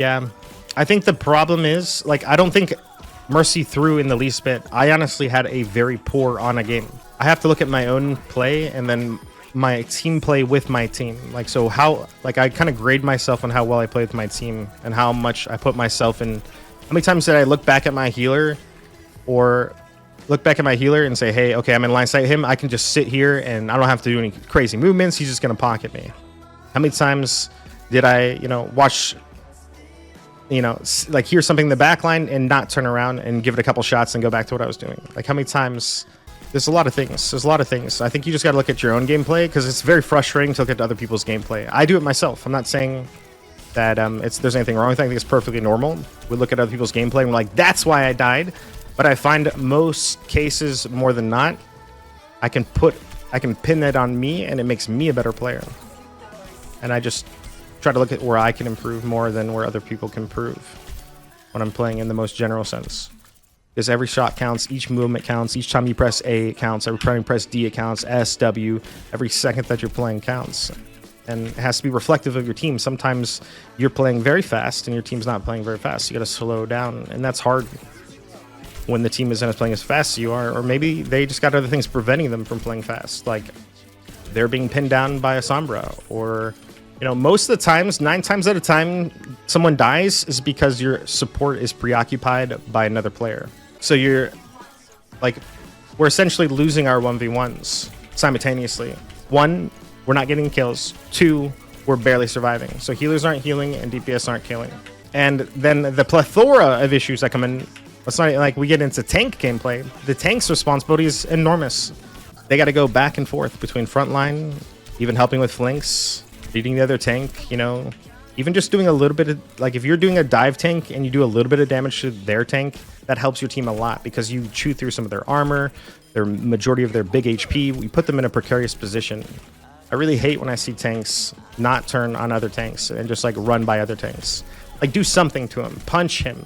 Yeah, I think the problem is, like, I don't think Mercy threw in the least bit. I honestly had a very poor Ana game. I have to look at my own play and then my team play with my team. Like, so how, like, I kind of grade myself on how well I play with my team and how much I put myself in. How many times did I look back at my healer and say, hey, okay, I'm in line sight him. I can just sit here and I don't have to do any crazy movements. He's just going to pocket me. How many times did I, watch, like hear something in the back line and not turn around and give it a couple shots and go back to what I was doing? Like, how many times? There's a lot of things. I think you just got to look at your own gameplay, because it's very frustrating to look at other people's gameplay. I do it myself. I'm not saying that there's anything wrong with it. I think it's perfectly normal. We look at other people's gameplay and we're like, that's why I died. But I find most cases, more than not, I can pin that on me, and it makes me a better player. And I just try to look at where I can improve more than where other people can improve when I'm playing in the most general sense. Because every shot counts, each movement counts, each time you press A it counts, every time you press D it counts, S, W, every second that you're playing counts. And it has to be reflective of your team. Sometimes you're playing very fast and your team's not playing very fast. You got to slow down, and that's hard when the team isn't playing as fast as you are, or maybe they just got other things preventing them from playing fast, like they're being pinned down by a Sombra, or most of the times, 9 times out of time, someone dies is because your support is preoccupied by another player. So we're essentially losing our 1v1s simultaneously. 1, we're not getting kills. 2, we're barely surviving. So healers aren't healing and DPS aren't killing. And then the plethora of issues that come in. It's not like we get into tank gameplay. The tank's responsibility is enormous. They got to go back and forth between frontline, even helping with flanks, beating the other tank, even just doing a little bit of, like, if you're doing a dive tank and you do a little bit of damage to their tank, that helps your team a lot, because you chew through some of their armor, their majority of their big HP. We put them in a precarious position. I really hate when I see tanks not turn on other tanks and just like run by other tanks. Like, do something to him, punch him,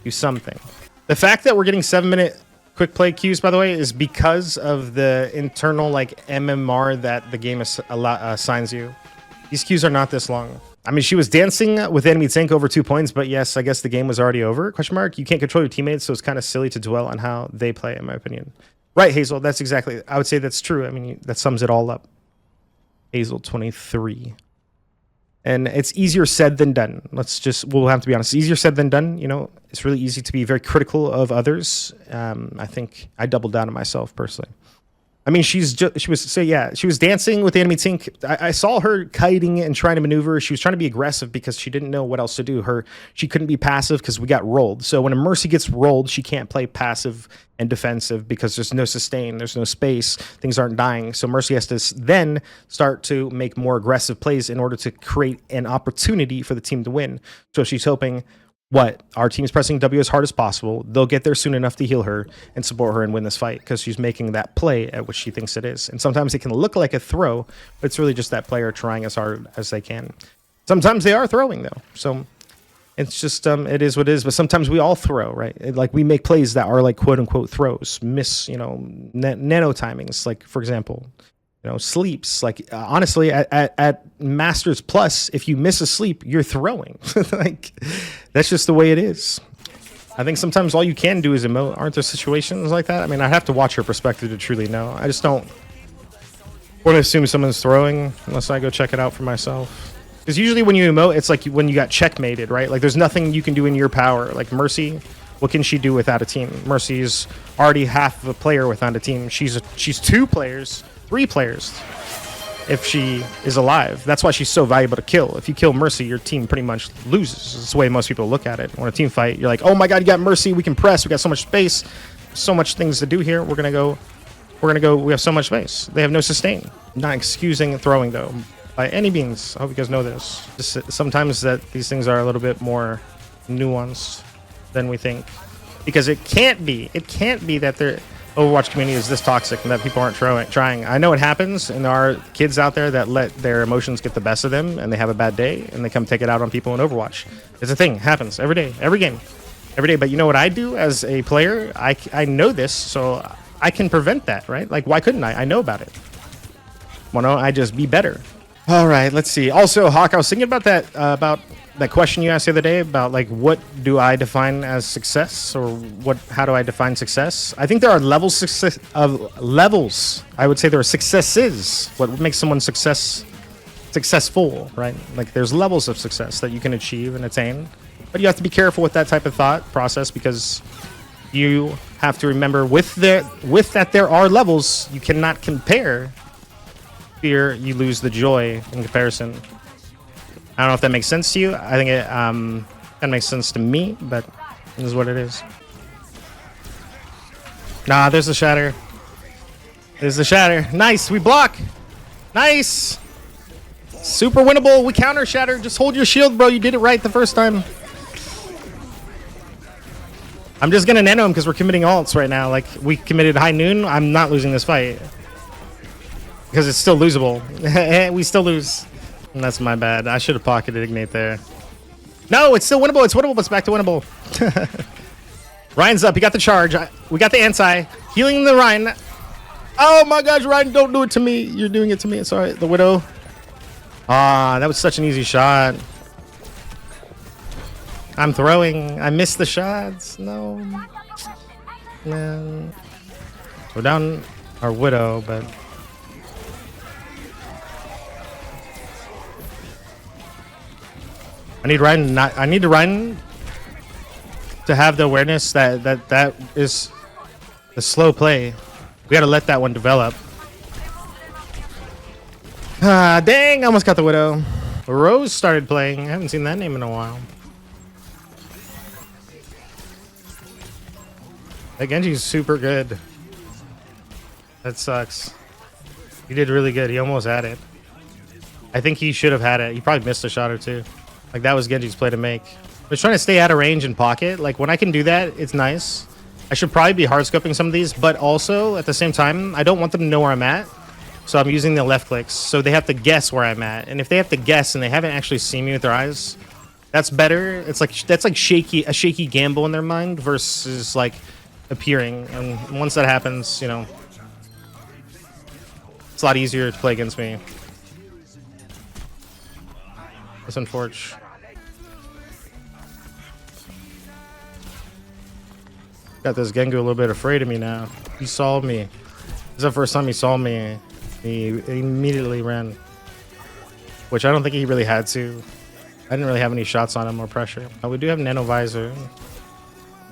do something. The fact that we're getting 7-minute quick play queues, by the way, is because of the internal like MMR that the game assigns you. These queues are not this long. I mean, she was dancing with enemy tank over 2 points, but yes, I guess the game was already over. Question mark. You can't control your teammates, so it's kind of silly to dwell on how they play, in my opinion. Right, Hazel. That's exactly. I would say that's true. I mean, that sums it all up. Hazel 23. And it's easier said than done. We'll have to be honest. It's easier said than done. It's really easy to be very critical of others. I think I doubled down on myself personally. I mean, she was dancing with the enemy tank. I saw her kiting and trying to maneuver. She was trying to be aggressive because she didn't know what else to do. She couldn't be passive because we got rolled. So when a Mercy gets rolled, she can't play passive and defensive because there's no sustain, there's no space, things aren't dying. So Mercy has to then start to make more aggressive plays in order to create an opportunity for the team to win. So she's hoping, our team's pressing W as hard as possible. They'll get there soon enough to heal her and support her and win this fight, because she's making that play at which she thinks it is. And sometimes it can look like a throw, but it's really just that player trying as hard as they can. Sometimes they are throwing, though. So it's just, it is what it is. But sometimes we all throw, right? Like, we make plays that are like quote unquote throws, nano timings. Like, for example, sleeps. Like, honestly, at Masters Plus, if you miss a sleep, you're throwing. Like, that's just the way it is. I think sometimes all you can do is emote. Aren't there situations like that? I mean, I have to watch her perspective to truly know. I just don't want to assume someone's throwing unless I go check it out for myself. Because usually when you emote, it's like when you got checkmated, right? Like, there's nothing you can do in your power. Like, Mercy, what can she do without a team? Mercy's already half of a player without a team. She's 2 players. 3 players if she is alive. That's why she's so valuable to kill. If you kill Mercy, your team pretty much loses. That's the way most people look at it. When a team fight, you're like, oh my god, you got Mercy, we can press, we got so much space, so much things to do here. We're gonna go, we have so much space. They have no sustain. Not excusing throwing, though, by any means. I hope you guys know this. Sometimes that these things are a little bit more nuanced than we think, because it can't be that they're Overwatch community is this toxic and that people aren't trying. I know it happens, and there are kids out there that let their emotions get the best of them, and they have a bad day, and they come take it out on people in Overwatch. It's a thing. It happens every day, every game, every day. But you know what I do as a player? I know this, so I can prevent that, right? Like, why couldn't I? I know about it. Why don't I just be better? All right, let's see. Also, Hawk, I was thinking about that, about that question you asked the other day about like what do I define as success, or how do I define success? I think there are levels levels. I would say there are successes. What makes someone successful, right? Like there's levels of success that you can achieve and attain, but you have to be careful with that type of thought process, because you have to remember with that there are levels. You cannot compare. Fear you lose the joy in comparison. I don't know if that makes sense to you. I think it that makes sense to me, but this is what it is. Nah, there's the shatter. There's the shatter. Nice, we block. Nice. Super winnable. We counter shatter. Just hold your shield, bro. You did it right the first time. I'm just gonna nano him because we're committing ults right now. Like we committed high noon. I'm not losing this fight because it's still losable. We still lose. And that's my bad. I should have pocketed Ignite there. No, it's still winnable. It's winnable, but it's back to winnable. Ryan's up. He got the charge. We got the anti. Healing the Ryan. Oh my gosh, Ryan, don't do it to me. You're doing it to me. Sorry. The Widow. Ah, that was such an easy shot. I'm throwing. I missed the shots. No. Man. We're down our Widow, but... I need Ryan to have the awareness that is the slow play. We gotta let that one develop. Ah, dang! I almost got the Widow. Rose started playing. I haven't seen that name in a while. That Genji's super good. That sucks. He did really good. He almost had it. I think he should have had it. He probably missed a shot or two. Like, that was Genji's play to make. But trying to stay out of range and pocket. Like, when I can do that, it's nice. I should probably be hard scoping some of these, but also, at the same time, I don't want them to know where I'm at. So I'm using the left clicks. So they have to guess where I'm at. And if they have to guess and they haven't actually seen me with their eyes, that's better. It's like, that's like a shaky gamble in their mind versus, like, appearing. And once that happens, you know, it's a lot easier to play against me. That's unfortunate. Got this Gengu a little bit afraid of me now. He saw me. This is the first time he saw me. He immediately ran. Which I don't think he really had to. I didn't really have any shots on him or pressure. We do have Nano Visor.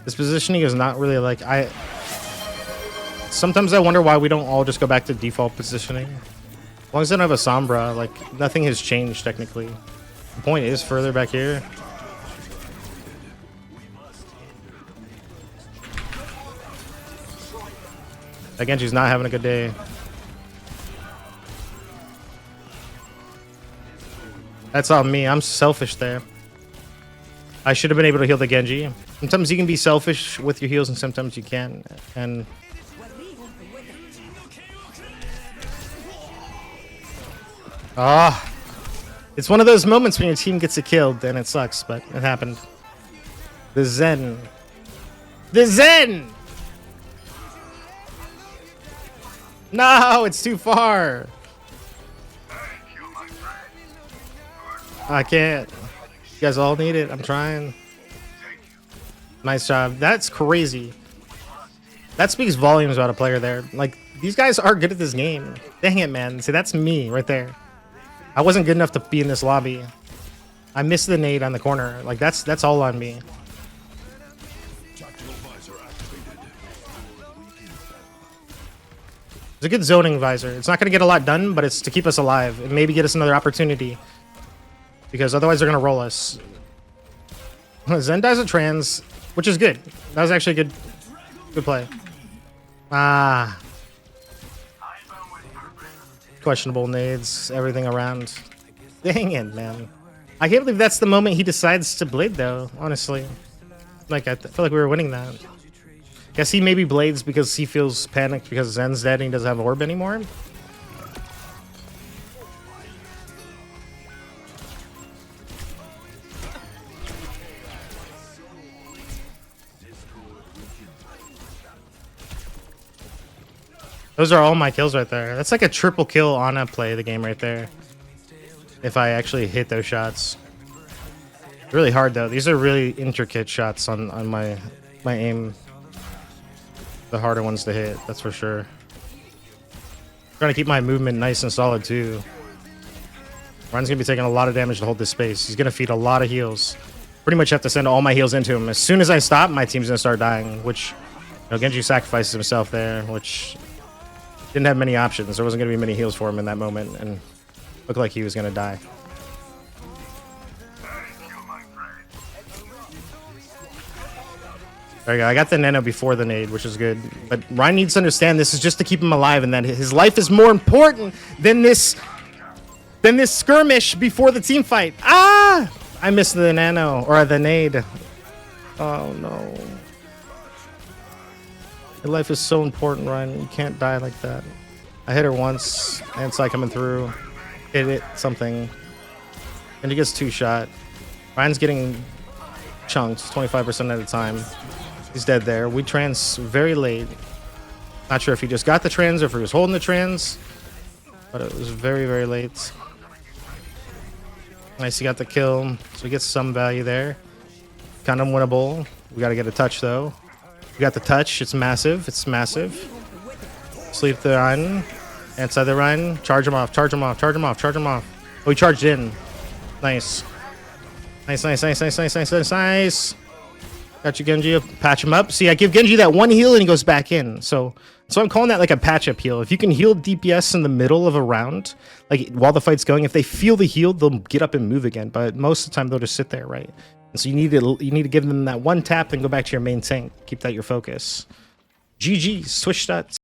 This positioning is not really like... Sometimes I wonder why we don't all just go back to default positioning. As long as I don't have a Sombra, like, nothing has changed technically. The point is further back here. That Genji's not having a good day. That's on me. I'm selfish there. I should have been able to heal the Genji. Sometimes you can be selfish with your heals and sometimes you can't. And it's one of those moments when your team gets it killed and it sucks, but it happened. The Zen. The Zen! No, it's too far. I can't. You guys all need it. I'm trying. Nice job. That's crazy. That speaks volumes about a player there. Like, these guys are good at this game. Dang it, man. See, that's me right there. I wasn't good enough to be in this lobby. I missed the nade on the corner. Like, that's all on me. It's a good zoning visor. It's not going to get a lot done, but it's to keep us alive and maybe get us another opportunity. Because otherwise they're going to roll us. Zen dies a trans, which is good. That was actually a good play. Questionable nades, everything around. Dang it, man. I can't believe that's the moment he decides to blade, though, honestly. Like, I feel like we were winning that. Guess he maybe blades because he feels panicked because Zen's dead and he doesn't have orb anymore. Those are all my kills right there. That's like a triple kill on a play of the game right there. If I actually hit those shots. Really hard though. These are really intricate shots on my aim. The harder ones to hit, that's for sure. Trying to keep my movement nice and solid too. Ryan's gonna be taking a lot of damage to hold this space. He's gonna feed a lot of heals. Pretty much have to send all my heals into him. As soon as I stop, my team's gonna start dying, which, you know, Genji sacrifices himself there, which didn't have many options. There wasn't gonna be many heals for him in that moment, and looked like he was gonna die. There you go. I got the nano before the nade, which is good. But Ryan needs to understand this is just to keep him alive, and that his life is more important than this skirmish before the team fight. Ah! I missed the nano, or the nade. Oh no. Your life is so important, Ryan. You can't die like that. I hit her once. Anti coming through. Hit it, something. And he gets 2-shot. Ryan's getting chunked 25% at a time. He's dead there. We trans very late. Not sure if he just got the trans or if he was holding the trans, but it was very, very late. Nice, he got the kill, so he gets some value there. Kind of winnable. We got to get a touch though. We got the touch. It's massive. It's massive. Sleep the Ryan. Inside the Ryan. Charge him off. Charge him off. Charge him off. Charge him off. Oh, he charged in. Nice. Nice, nice, nice, nice, nice, nice, nice, nice. Got you, Genji. Patch him up. See, I give Genji that one heal and he goes back in. So I'm calling that like a patch up heal. If you can heal DPS in the middle of a round, like while the fight's going, if they feel the heal, they'll get up and move again. But most of the time, they'll just sit there, right? And so you need to give them that one tap and go back to your main tank. Keep that your focus. GG. Switch stats.